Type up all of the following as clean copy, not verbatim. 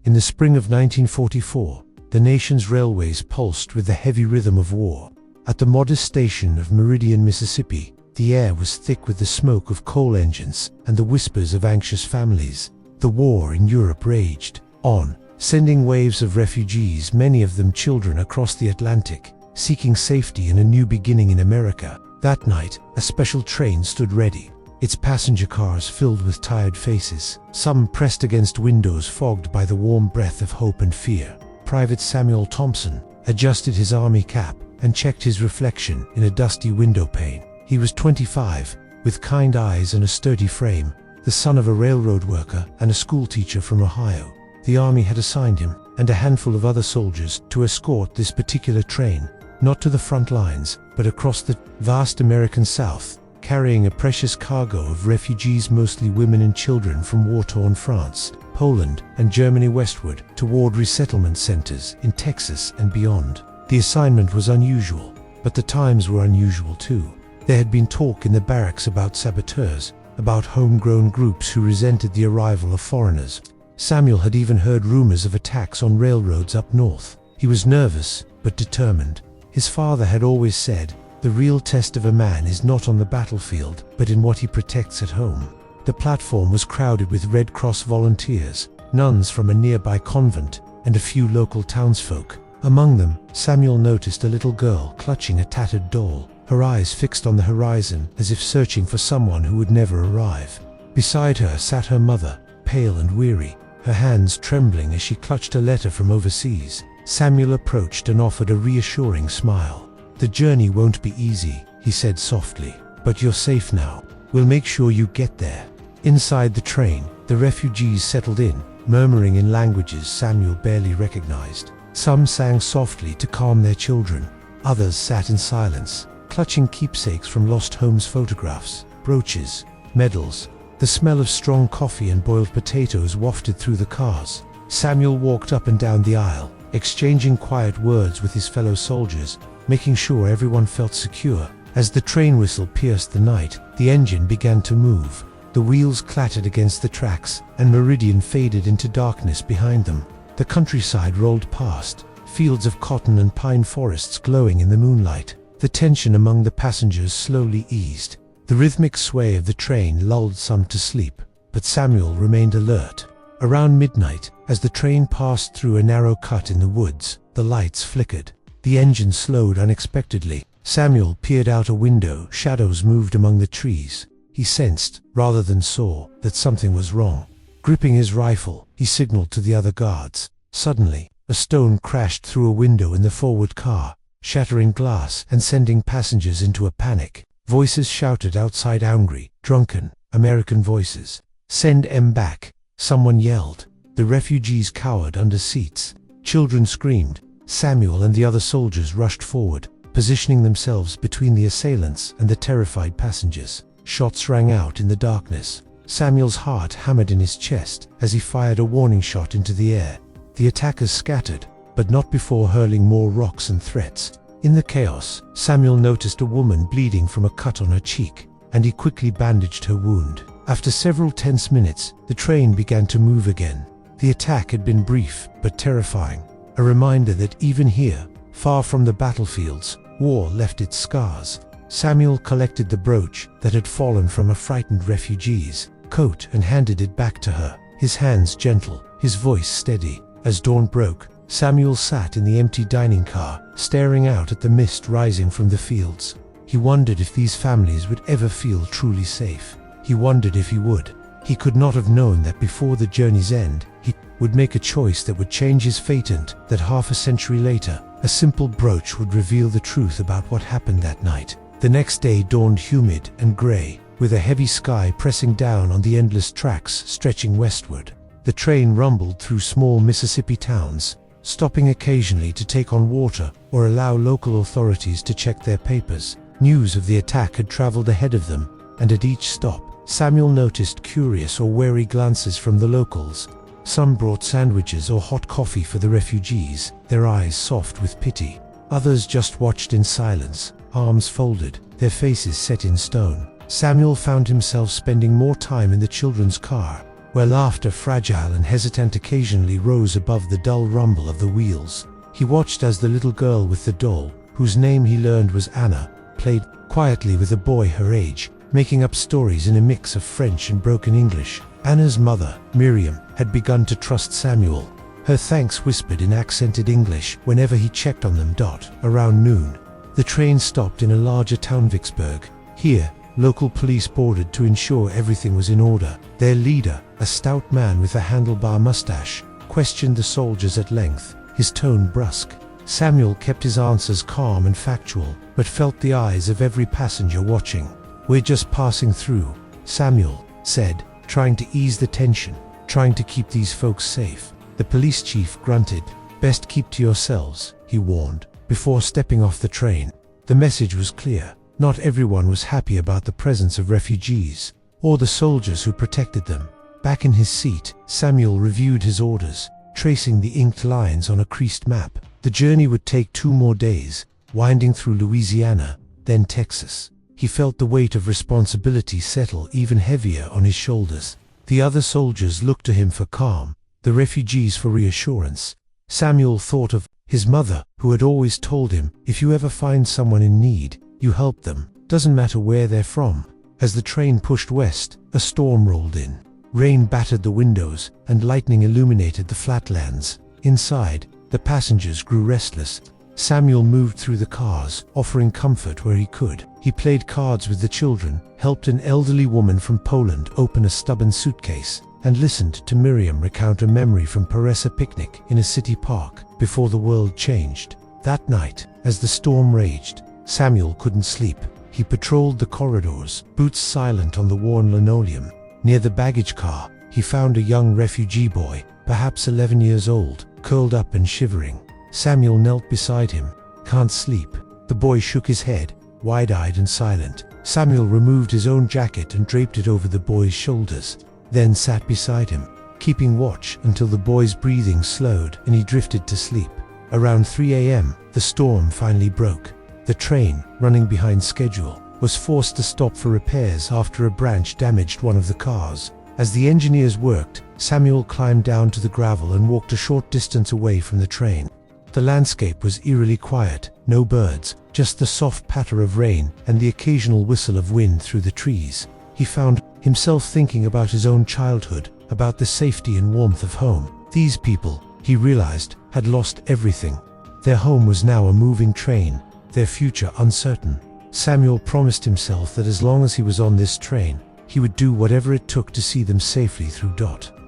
In the spring of 1944, the nation's railways pulsed with the heavy rhythm of war. At the modest station of Meridian, Mississippi, the air was thick with the smoke of coal engines and the whispers of anxious families. The war in Europe raged on, sending waves of refugees, many of them children, across the Atlantic, seeking safety and a new beginning in America. That night, a special train stood ready, its passenger cars filled with tired faces, some pressed against windows fogged by the warm breath of hope and fear. Private Samuel Thompson adjusted his army cap and checked his reflection in a dusty window pane. He was 25, with kind eyes and a sturdy frame, the son of a railroad worker and a schoolteacher from Ohio. The army had assigned him and a handful of other soldiers to escort this particular train, not to the front lines, but across the vast American South, carrying a precious cargo of refugees, mostly women and children from war-torn France, Poland, and Germany westward toward resettlement centers in Texas and beyond. The assignment was unusual, but the times were unusual too. There had been talk in the barracks about saboteurs, about homegrown groups who resented the arrival of foreigners. Samuel had even heard rumors of attacks on railroads up north. He was nervous, but determined. His father had always said, "The real test of a man is not on the battlefield, but in what he protects at home." The platform was crowded with Red Cross volunteers, nuns from a nearby convent, and a few local townsfolk. Among them, Samuel noticed a little girl clutching a tattered doll, her eyes fixed on the horizon as if searching for someone who would never arrive. Beside her sat her mother, pale and weary, her hands trembling as she clutched a letter from overseas. Samuel approached and offered a reassuring smile. "The journey won't be easy," he said softly, "but you're safe now. We'll make sure you get there." Inside the train, the refugees settled in, murmuring in languages Samuel barely recognized. Some sang softly to calm their children. Others sat in silence, clutching keepsakes from lost homes, photographs, brooches, medals. The smell of strong coffee and boiled potatoes wafted through the cars. Samuel walked up and down the aisle, exchanging quiet words with his fellow soldiers, making sure everyone felt secure. As the train whistle pierced the night, the engine began to move. The wheels clattered against the tracks, and Meridian faded into darkness behind them. The countryside rolled past, fields of cotton and pine forests glowing in the moonlight. The tension among the passengers slowly eased. The rhythmic sway of the train lulled some to sleep, but Samuel remained alert. Around midnight, as the train passed through a narrow cut in the woods, the lights flickered. The engine slowed unexpectedly. Samuel peered out a window. Shadows moved among the trees. He sensed, rather than saw, that something was wrong. Gripping his rifle, he signaled to the other guards. Suddenly, a stone crashed through a window in the forward car, shattering glass and sending passengers into a panic. Voices shouted outside, angry, drunken, American voices. "Send M back," someone yelled. The refugees cowered under seats. Children screamed. Samuel and the other soldiers rushed forward, positioning themselves between the assailants and the terrified passengers. Shots rang out in the darkness. Samuel's heart hammered in his chest as he fired a warning shot into the air. The attackers scattered, but not before hurling more rocks and threats. In the chaos, Samuel noticed a woman bleeding from a cut on her cheek, and he quickly bandaged her wound. After several tense minutes, the train began to move again. The attack had been brief but terrifying, a reminder that even here, far from the battlefields, war left its scars. Samuel collected the brooch that had fallen from a frightened refugee's coat and handed it back to her, his hands gentle, his voice steady. As dawn broke, Samuel sat in the empty dining car, staring out at the mist rising from the fields. He wondered if these families would ever feel truly safe. He wondered if he would. He could not have known that before the journey's end, he would make a choice that would change his fate, and that half a century later, a simple brooch would reveal the truth about what happened that night. The next day dawned humid and grey, with a heavy sky pressing down on the endless tracks stretching westward. The train rumbled through small Mississippi towns, stopping occasionally to take on water or allow local authorities to check their papers. News of the attack had traveled ahead of them, and at each stop, Samuel noticed curious or wary glances from the locals. Some brought sandwiches or hot coffee for the refugees, their eyes soft with pity. Others just watched in silence, arms folded, their faces set in stone. Samuel found himself spending more time in the children's car, where laughter, fragile and hesitant, occasionally rose above the dull rumble of the wheels. He watched as the little girl with the doll, whose name he learned was Anna, played quietly with a boy her age, making up stories in a mix of French and broken English. Anna's mother, Miriam, had begun to trust Samuel. Her thanks whispered in accented English whenever he checked on them. Around noon, the train stopped in a larger town, Vicksburg. Here, local police boarded to ensure everything was in order. Their leader, a stout man with a handlebar mustache, questioned the soldiers at length, his tone brusque. Samuel kept his answers calm and factual, but felt the eyes of every passenger watching. "We're just passing through," Samuel said, trying to ease the tension, trying to keep these folks safe. The police chief grunted. "Best keep to yourselves," he warned, before stepping off the train. The message was clear. Not everyone was happy about the presence of refugees, or the soldiers who protected them. Back in his seat, Samuel reviewed his orders, tracing the inked lines on a creased map. The journey would take 2 more days, winding through Louisiana, then Texas. He felt the weight of responsibility settle even heavier on his shoulders. The other soldiers looked to him for calm, the refugees for reassurance. Samuel thought of his mother, who had always told him, "If you ever find someone in need, you help them, doesn't matter where they're from." As the train pushed west, a storm rolled in. Rain battered the windows, and lightning illuminated the flatlands. Inside, the passengers grew restless. Samuel moved through the cars, offering comfort where he could. He played cards with the children, helped an elderly woman from Poland open a stubborn suitcase, and listened to Miriam recount a memory from Paressa picnic in a city park before the world changed. That night, as the storm raged, Samuel couldn't sleep. He patrolled the corridors, boots silent on the worn linoleum. Near the baggage car, he found a young refugee boy, perhaps 11 years old, curled up and shivering. Samuel knelt beside him. "Can't sleep." The boy shook his head, wide-eyed and silent. Samuel removed his own jacket and draped it over the boy's shoulders, then sat beside him, keeping watch until the boy's breathing slowed and he drifted to sleep. Around 3 a.m., the storm finally broke. The train, running behind schedule, was forced to stop for repairs after a branch damaged one of the cars. As the engineers worked, Samuel climbed down to the gravel and walked a short distance away from the train. The landscape was eerily quiet, no birds, just the soft patter of rain and the occasional whistle of wind through the trees. He found himself thinking about his own childhood, about the safety and warmth of home. These people, he realized, had lost everything. Their home was now a moving train, their future uncertain. Samuel promised himself that as long as he was on this train, he would do whatever it took to see them safely through.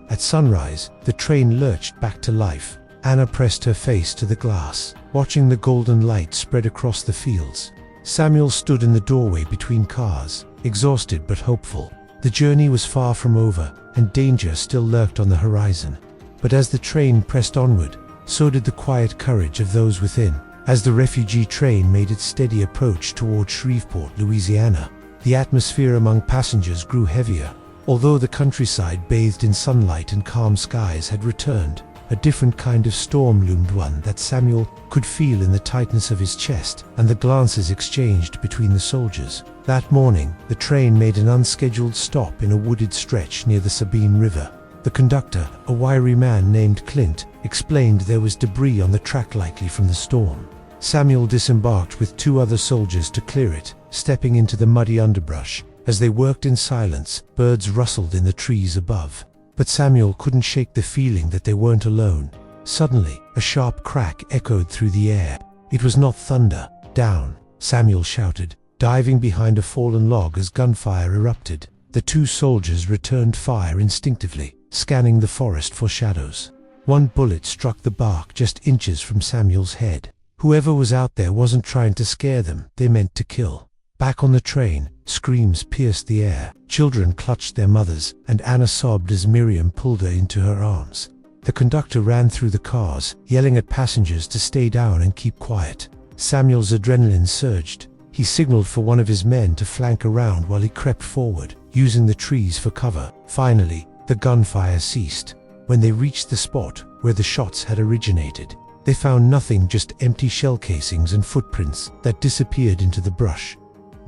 At sunrise, the train lurched back to life. Anna pressed her face to the glass, watching the golden light spread across the fields. Samuel stood in the doorway between cars, exhausted but hopeful. The journey was far from over, and danger still lurked on the horizon. But as the train pressed onward, so did the quiet courage of those within. As the refugee train made its steady approach toward Shreveport, Louisiana, the atmosphere among passengers grew heavier. Although the countryside bathed in sunlight and calm skies had returned, a different kind of storm loomed, one that Samuel could feel in the tightness of his chest and the glances exchanged between the soldiers. That morning, the train made an unscheduled stop in a wooded stretch near the Sabine River. The conductor, a wiry man named Clint, explained there was debris on the track likely from the storm. Samuel disembarked with 2 other soldiers to clear it, stepping into the muddy underbrush. As they worked in silence, birds rustled in the trees above. But Samuel couldn't shake the feeling that they weren't alone. Suddenly, a sharp crack echoed through the air. It was not thunder. "Down!" Samuel shouted, diving behind a fallen log as gunfire erupted. The 2 soldiers returned fire instinctively, scanning the forest for shadows. One bullet struck the bark just inches from Samuel's head. Whoever was out there wasn't trying to scare them, they meant to kill. Back on the train, screams pierced the air. Children clutched their mothers, and Anna sobbed as Miriam pulled her into her arms. The conductor ran through the cars, yelling at passengers to stay down and keep quiet. Samuel's adrenaline surged. He signaled for one of his men to flank around while he crept forward, using the trees for cover. Finally, the gunfire ceased. When they reached the spot where the shots had originated, they found nothing, just empty shell casings and footprints that disappeared into the brush.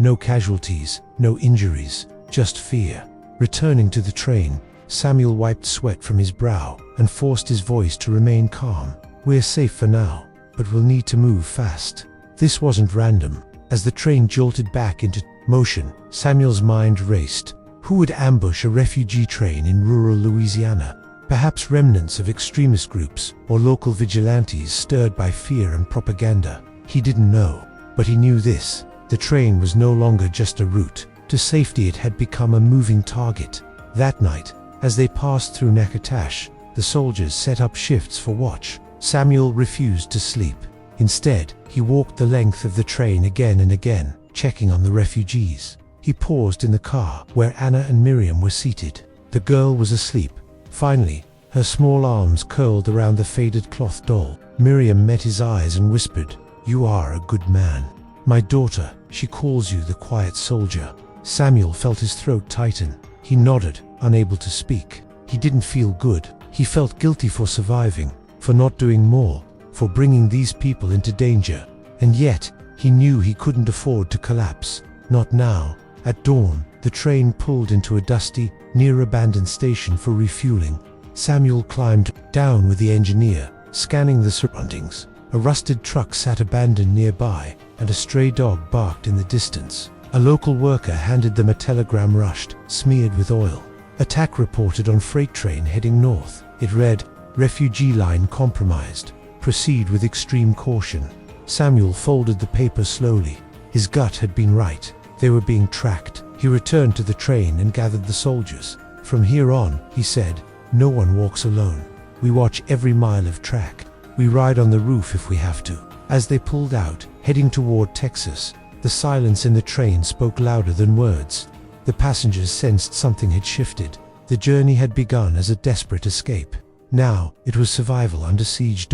No casualties, no injuries, just fear. Returning to the train, Samuel wiped sweat from his brow and forced his voice to remain calm. "We're safe for now, but we'll need to move fast." This wasn't random. As the train jolted back into motion, Samuel's mind raced. Who would ambush a refugee train in rural Louisiana? Perhaps remnants of extremist groups or local vigilantes stirred by fear and propaganda. He didn't know, but he knew this. The train was no longer just a route to safety, it had become a moving target. That night, as they passed through Natchitoches, the soldiers set up shifts for watch. Samuel refused to sleep. Instead, he walked the length of the train again and again, checking on the refugees. He paused in the car where Anna and Miriam were seated. The girl was asleep. Finally, her small arms curled around the faded cloth doll. Miriam met his eyes and whispered, "You are a good man." "My daughter, she calls you the quiet soldier." Samuel felt his throat tighten. He nodded, unable to speak. He didn't feel good. He felt guilty for surviving, for not doing more, for bringing these people into danger. And yet, he knew he couldn't afford to collapse. Not now. At dawn, the train pulled into a dusty, near-abandoned station for refueling. Samuel climbed down with the engineer, scanning the surroundings. A rusted truck sat abandoned nearby, and a stray dog barked in the distance. A local worker handed them a telegram rushed, smeared with oil. Attack reported on freight train heading north. It read, "Refugee line compromised. Proceed with extreme caution." Samuel folded the paper slowly. His gut had been right. They were being tracked. He returned to the train and gathered the soldiers. "From here on," he said, "no one walks alone. We watch every mile of track. We ride on the roof if we have to." As they pulled out, heading toward Texas, the silence in the train spoke louder than words. The passengers sensed something had shifted. The journey had begun as a desperate escape. Now, it was survival under siege.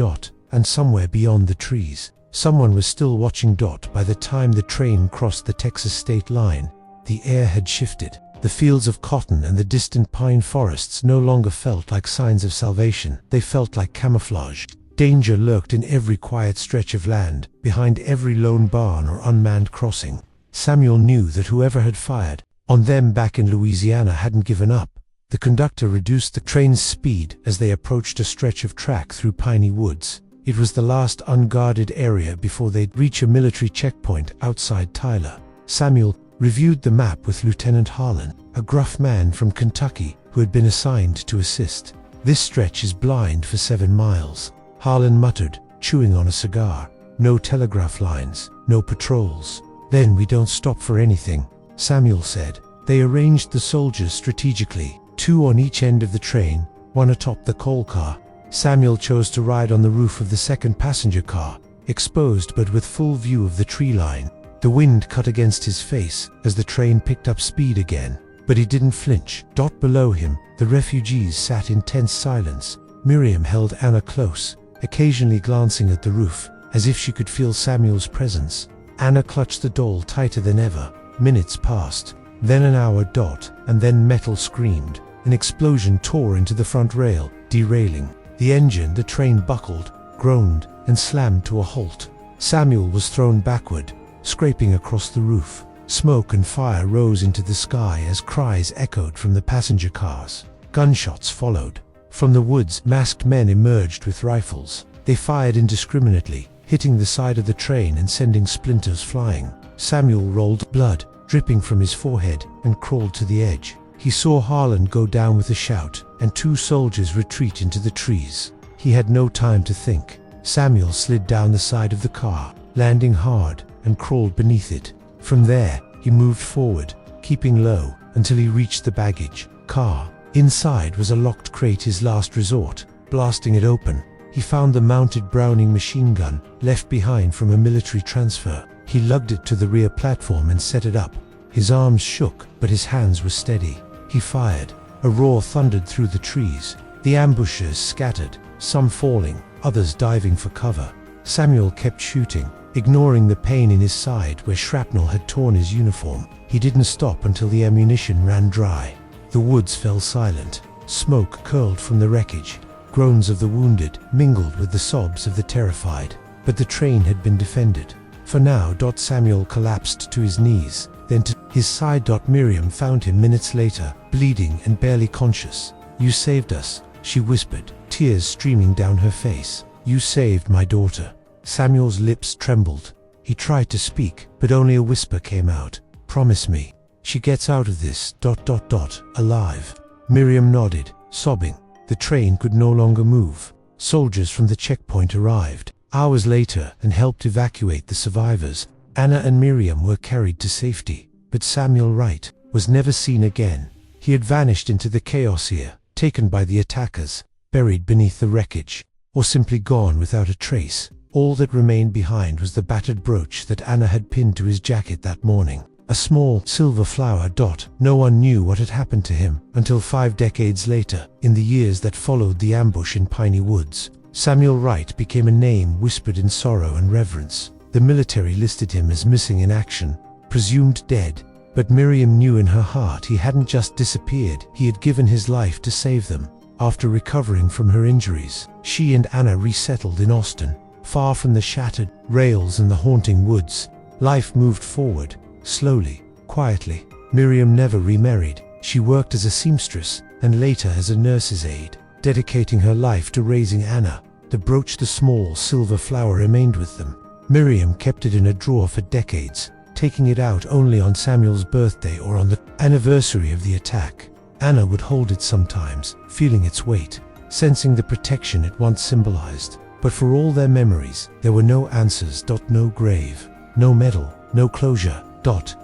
And somewhere beyond the trees, someone was still watching. By the time the train crossed the Texas state line, the air had shifted. The fields of cotton and the distant pine forests no longer felt like signs of salvation. They felt like camouflage. Danger lurked in every quiet stretch of land, behind every lone barn or unmanned crossing. Samuel knew that whoever had fired on them back in Louisiana hadn't given up. The conductor reduced the train's speed as they approached a stretch of track through piney woods. It was the last unguarded area before they'd reach a military checkpoint outside Tyler. Samuel reviewed the map with Lieutenant Harlan, a gruff man from Kentucky who had been assigned to assist. "This stretch is blind for 7 miles. Harlan muttered, chewing on a cigar. "No telegraph lines, no patrols." "Then we don't stop for anything," Samuel said. They arranged the soldiers strategically, 2 on each end of the train, 1 atop the coal car. Samuel chose to ride on the roof of the second passenger car, exposed but with full view of the tree line. The wind cut against his face as the train picked up speed again, but he didn't flinch. Below him, the refugees sat in tense silence. Miriam held Anna close, occasionally glancing at the roof, as if she could feel Samuel's presence. Anna clutched the doll tighter than ever. Minutes passed, then an hour. And then metal screamed. An explosion tore into the front rail, derailing. The train buckled, groaned, and slammed to a halt. Samuel was thrown backward, scraping across the roof. Smoke and fire rose into the sky as cries echoed from the passenger cars. Gunshots followed. From the woods, masked men emerged with rifles. They fired indiscriminately, hitting the side of the train and sending splinters flying. Samuel rolled, blood dripping from his forehead, and crawled to the edge. He saw Harlan go down with a shout, and 2 soldiers retreat into the trees. He had no time to think. Samuel slid down the side of the car, landing hard, and crawled beneath it. From there, he moved forward, keeping low, until he reached the baggage car. Inside was a locked crate, his last resort. Blasting it open, he found the mounted Browning machine gun, left behind from a military transfer. He lugged it to the rear platform and set it up. His arms shook, but his hands were steady. He fired. A roar thundered through the trees. The ambushers scattered, some falling, others diving for cover. Samuel kept shooting, ignoring the pain in his side where shrapnel had torn his uniform. He didn't stop until the ammunition ran dry. The woods fell silent. Smoke curled from the wreckage. Groans of the wounded mingled with the sobs of the terrified. But the train had been defended. For now. Samuel collapsed to his knees, then to his side. Miriam found him minutes later, bleeding and barely conscious. "You saved us," she whispered, tears streaming down her face. "You saved my daughter." Samuel's lips trembled. He tried to speak, but only a whisper came out. "Promise me, she gets out of this, alive." Miriam nodded, sobbing. The train could no longer move. Soldiers from the checkpoint arrived hours later and helped evacuate the survivors. Anna and Miriam were carried to safety, but Samuel Wright was never seen again. He had vanished into the chaos here, taken by the attackers, buried beneath the wreckage, or simply gone without a trace. All that remained behind was the battered brooch that Anna had pinned to his jacket that morning. A small silver flower. No one knew what had happened to him until 5 decades later, in the years that followed the ambush in Piney Woods. Samuel Wright became a name whispered in sorrow and reverence. The military listed him as missing in action, presumed dead. But Miriam knew in her heart he hadn't just disappeared, he had given his life to save them. After recovering from her injuries, she and Anna resettled in Austin, far from the shattered rails and the haunting woods. Life moved forward, slowly, quietly. Miriam never remarried. She worked as a seamstress and later as a nurse's aide, dedicating her life to raising Anna. The brooch, the small silver flower, remained with them. Miriam kept it in a drawer for decades, taking it out only on Samuel's birthday or on the anniversary of the attack. Anna would hold it sometimes, feeling its weight, sensing the protection it once symbolized. But for all their memories, there were no answers. No grave, no medal, no closure.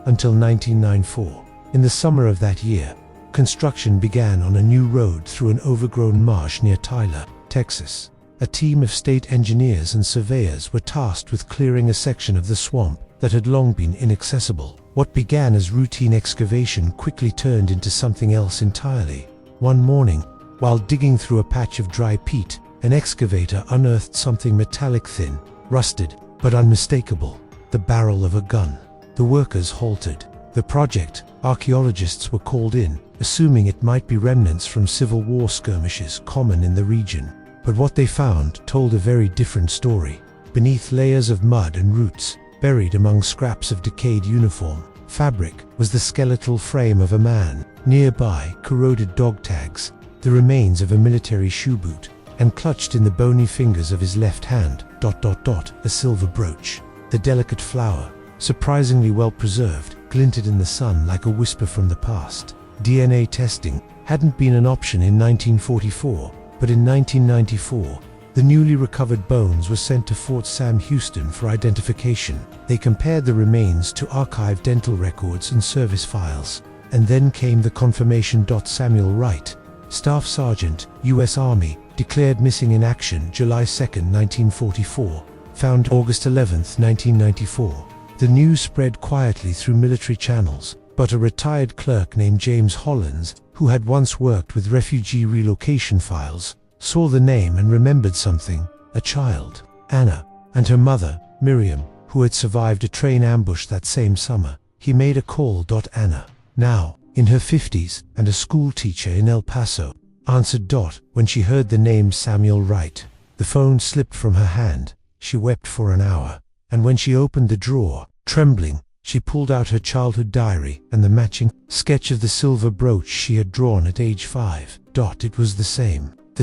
Until 1994. In the summer of that year, construction began on a new road through an overgrown marsh near Tyler, Texas. A team of state engineers and surveyors were tasked with clearing a section of the swamp that had long been inaccessible. What began as routine excavation quickly turned into something else entirely. One morning, while digging through a patch of dry peat, an excavator unearthed something metallic, thin, rusted, but unmistakable: the barrel of a gun. The workers halted the project. Archaeologists were called in, assuming it might be remnants from Civil War skirmishes common in the region. But what they found told a very different story. Beneath layers of mud and roots, buried among scraps of decayed uniform fabric, was the skeletal frame of a man. Nearby, corroded dog tags, the remains of a military shoe boot, and clutched in the bony fingers of his left hand, a silver brooch. The delicate flower, surprisingly well preserved, glinted in the sun like a whisper from the past. DNA testing hadn't been an option in 1944, but in 1994, the newly recovered bones were sent to Fort Sam Houston for identification. They compared the remains to archived dental records and service files. And then came the confirmation. Samuel Wright, Staff Sergeant, U.S. Army, declared missing in action July 2, 1944, found August 11, 1994. The news spread quietly through military channels, but a retired clerk named James Hollins, who had once worked with refugee relocation files, saw the name and remembered something: a child, Anna, and her mother, Miriam, who had survived a train ambush that same summer. He made a call. Anna, now in her 50s and a school teacher in El Paso, answered. When she heard the name Samuel Wright, the phone slipped from her hand. She wept for an hour, and when she opened the drawer, trembling, she pulled out her childhood diary and the matching sketch of the silver brooch she had drawn at age 5. It was the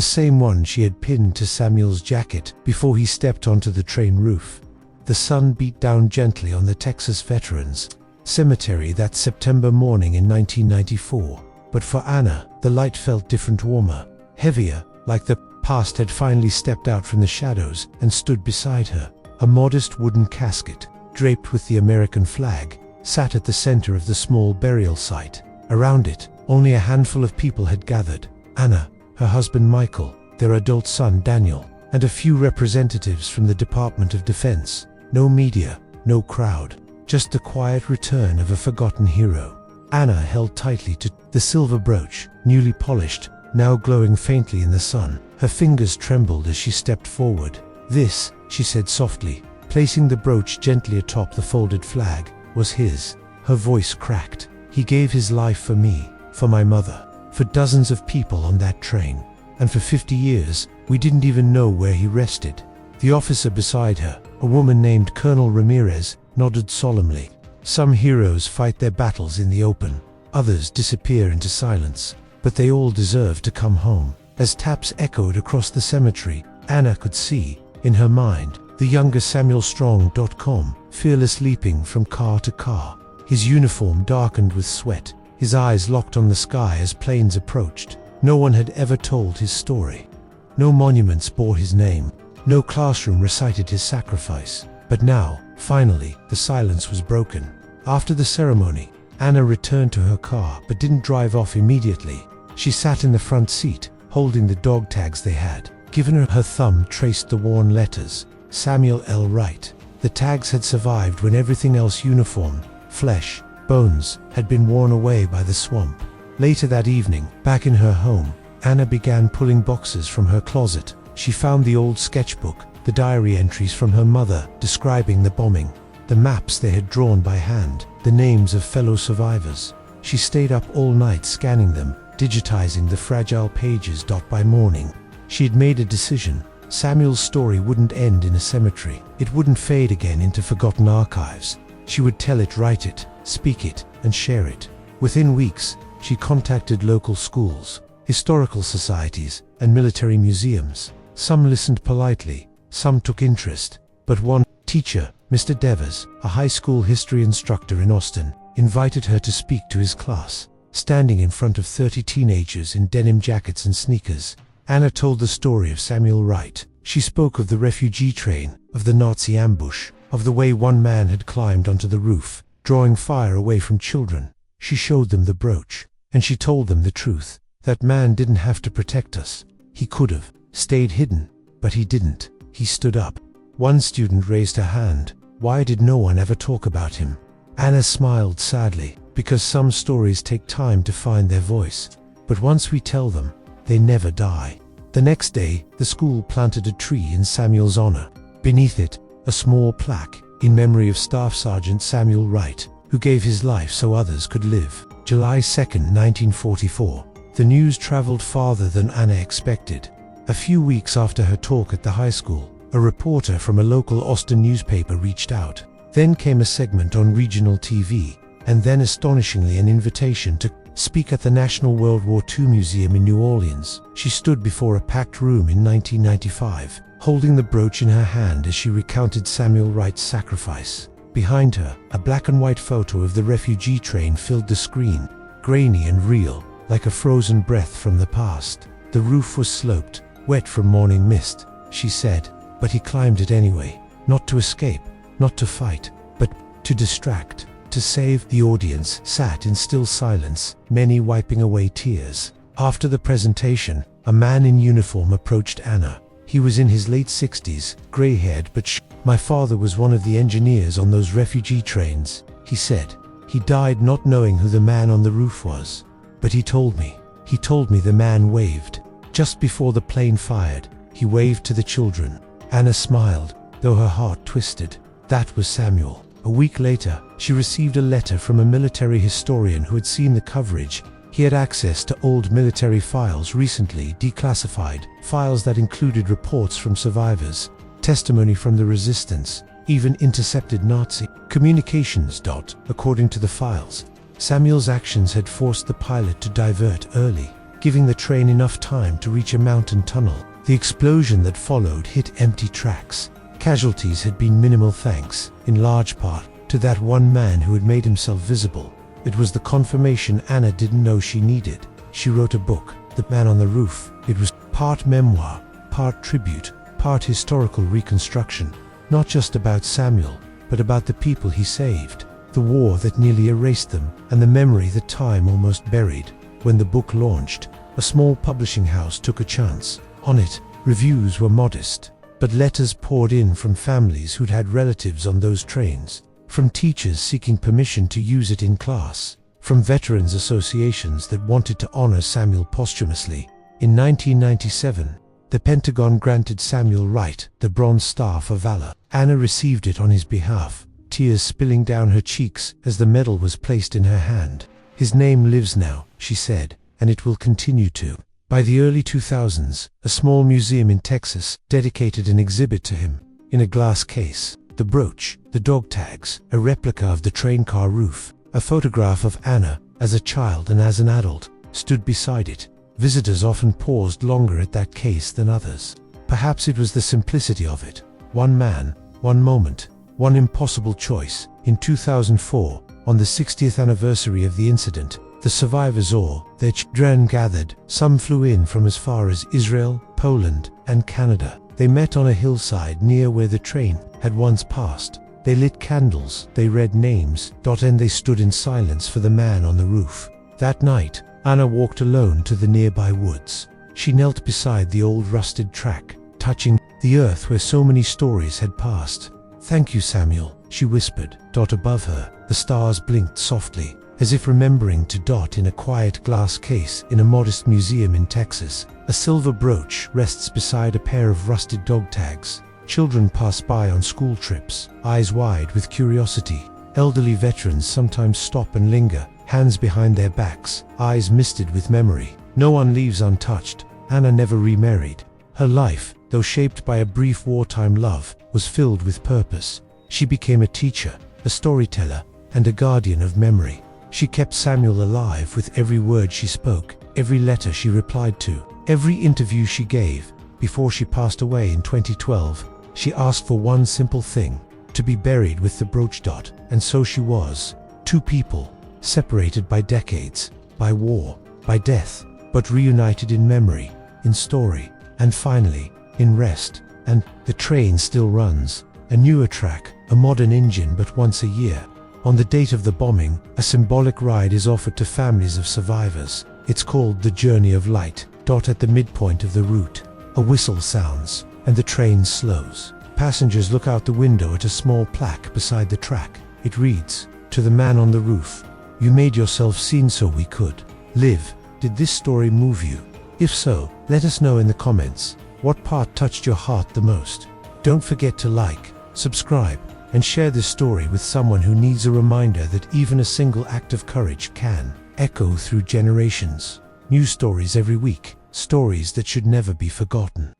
same one she had pinned to Samuel's jacket before he stepped onto the train roof. The sun beat down gently on the Texas Veterans Cemetery that September morning in 1994. But for Anna, the light felt different, warmer, heavier, like the past had finally stepped out from the shadows and stood beside her. A modest wooden casket, draped with the American flag, sat at the center of the small burial site. Around it, only a handful of people had gathered: Anna, her husband Michael, their adult son Daniel, and a few representatives from the Department of Defense. No media, no crowd, just the quiet return of a forgotten hero. Anna held tightly to the silver brooch, newly polished, now glowing faintly in the sun. Her fingers trembled as she stepped forward. "This," she said softly, placing the brooch gently atop the folded flag, "was his." Her voice cracked. "He gave his life for me, for my mother, for dozens of people on that train. And for 50 years, we didn't even know where he rested." The officer beside her, a woman named Colonel Ramirez, nodded solemnly. Some heroes fight their battles in the open. Others disappear into silence. but they all deserved to come home. As taps echoed across the cemetery, Anna could see, in her mind, the younger Samuel Strong.com, fearless leaping from car to car, his uniform darkened with sweat, his eyes locked on the sky as planes approached. No one had ever told his story. No monuments bore his name. No classroom recited his sacrifice. But now, finally, the silence was broken. After the ceremony, Anna returned to her car but didn't drive off immediately. She sat in the front seat, holding the dog tags they had given her. Her thumb traced the worn letters, Samuel L. Wright. The tags had survived when everything else, uniform, flesh, bones, had been worn away by the swamp. Later that evening, back in her home, Anna began pulling boxes from her closet. She found the old sketchbook, the diary entries from her mother describing the bombing, the maps they had drawn by hand, the names of fellow survivors. She stayed up all night scanning them, digitizing the fragile pages. By morning, she had made a decision. Samuel's story wouldn't end in a cemetery. It wouldn't fade again into forgotten archives. She would tell it, write it, speak it, and share it. Within weeks, she contacted local schools, historical societies, and military museums. Some listened politely, some took interest, but one teacher, Mr. Devers, a high school history instructor in Austin, invited her to speak to his class. Standing in front of 30 teenagers in denim jackets and sneakers, Anna told the story of Samuel Wright. She spoke of the refugee train, of the Nazi ambush, of the way one man had climbed onto the roof, drawing fire away from children. She showed them the brooch, and she told them the truth. That man didn't have to protect us. He could have stayed hidden, but he didn't. He stood up. One student raised her hand. Why did no one ever talk about him? Anna smiled sadly, because some stories take time to find their voice. But once we tell them, they never die. The next day, the school planted a tree in Samuel's honor. Beneath it, a small plaque, in memory of Staff Sergeant Samuel Wright, who gave his life so others could live. July 2, 1944. The news traveled farther than Anna expected. A few weeks after her talk at the high school, a reporter from a local Austin newspaper reached out. Then came a segment on regional TV, and then astonishingly an invitation to speak at the National World War II Museum in New Orleans. She stood before a packed room in 1995, holding the brooch in her hand as she recounted Samuel Wright's sacrifice. Behind her, a black and white photo of the refugee train filled the screen, grainy and real, like a frozen breath from the past. The roof was sloped, wet from morning mist, she said, but he climbed it anyway, not to escape, not to fight, but to distract, to save. The audience sat in still silence, many wiping away tears. After the presentation, a man in uniform approached Anna. He was in his late 60s, gray-haired but My father was one of the engineers on those refugee trains, he said. He died not knowing who the man on the roof was. But he told me the man waved. Just before the plane fired, he waved to the children. Anna smiled, though her heart twisted. That was Samuel. A week later, she received a letter from a military historian who had seen the coverage. He had access to old military files recently declassified, files that included reports from survivors, testimony from the resistance, even intercepted Nazi communications. According to the files, Samuel's actions had forced the pilot to divert early, giving the train enough time to reach a mountain tunnel. The explosion that followed hit empty tracks. Casualties had been minimal thanks, in large part, to that one man who had made himself visible. It was the confirmation Anna didn't know she needed. She wrote a book, The Man on the Roof. It was part memoir, part tribute, part historical reconstruction. Not just about Samuel, but about the people he saved, the war that nearly erased them, and the memory that time almost buried. When the book launched, a small publishing house took a chance on it. Reviews were modest, but letters poured in from families who'd had relatives on those trains, from teachers seeking permission to use it in class, from veterans associations that wanted to honor Samuel posthumously. In 1997, the Pentagon granted Samuel Wright the Bronze Star for Valor. Anna received it on his behalf, tears spilling down her cheeks as the medal was placed in her hand. His name lives now, she said, and it will continue to. By the early 2000s, a small museum in Texas dedicated an exhibit to him, in a glass case. The brooch, the dog tags, a replica of the train car roof, a photograph of Anna as a child and as an adult, stood beside it. Visitors often paused longer at that case than others. Perhaps it was the simplicity of it. One man, one moment, one impossible choice. In 2004, on the 60th anniversary of the incident, the survivors all, their children gathered. Some flew in from as far as Israel, Poland, and Canada. They met on a hillside near where the train had once passed. They lit candles, they read names, and they stood in silence for the man on the roof. That night, Anna walked alone to the nearby woods. She knelt beside the old rusted track, touching the earth where so many stories had passed. "Thank you, Samuel," she whispered. Above her, the stars blinked softly, as if remembering to. In a quiet glass case in a modest museum in Texas, a silver brooch rests beside a pair of rusted dog tags. Children pass by on school trips, eyes wide with curiosity. Elderly veterans sometimes stop and linger, hands behind their backs, eyes misted with memory. No one leaves untouched. Anna never remarried. Her life, though shaped by a brief wartime love, was filled with purpose. She became a teacher, a storyteller, and a guardian of memory. She kept Samuel alive with every word she spoke, every letter she replied to, every interview she gave. Before she passed away in 2012, she asked for one simple thing: to be buried with the brooch. And so she was. Two people, separated by decades, by war, by death, but reunited in memory, in story, and finally, in rest. And the train still runs. A newer track, a modern engine, but once a year. On the date of the bombing, a symbolic ride is offered to families of survivors. It's called the Journey of Light. At the midpoint of the route, a whistle sounds, and the train slows. Passengers look out the window at a small plaque beside the track. It reads, "To the man on the roof, you made yourself seen so we could live." Did this story move you? If so, let us know in the comments. What part touched your heart the most? Don't forget to like, subscribe, and share this story with someone who needs a reminder that even a single act of courage can echo through generations. New stories every week, stories that should never be forgotten.